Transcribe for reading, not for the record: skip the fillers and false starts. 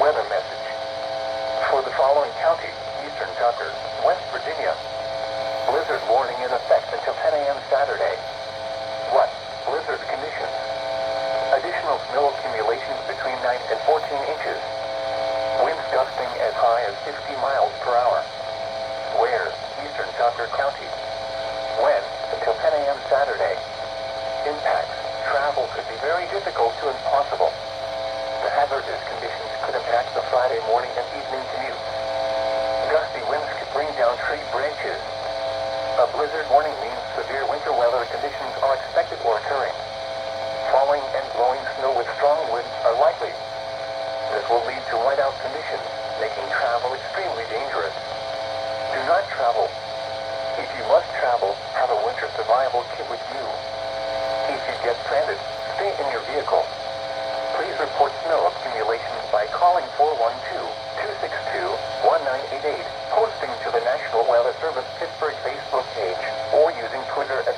Weather message. For the following county, Eastern Tucker, West Virginia. Blizzard warning in effect until 10 a.m. Saturday. What? Blizzard conditions. Additional snow accumulations between 9 and 14 inches. Winds gusting as high as 50 miles per hour. Where? Eastern Tucker County. When? Until 10 a.m. Saturday. Impacts. Travel could be very difficult to impossible. The hazardous conditions could impact the Friday morning and evening commute. Gusty winds could bring down tree branches. A blizzard warning means severe winter weather conditions are expected or occurring. Falling and blowing snow with strong winds are likely. This will lead to whiteout conditions, making travel extremely dangerous. Do not travel. If you must travel, have a winter survival kit with you. If you get stranded, stay in your vehicle. Please report snow accumulation by calling 412-262-1988, posting to the National Weather Service Pittsburgh Facebook page, or using Twitter at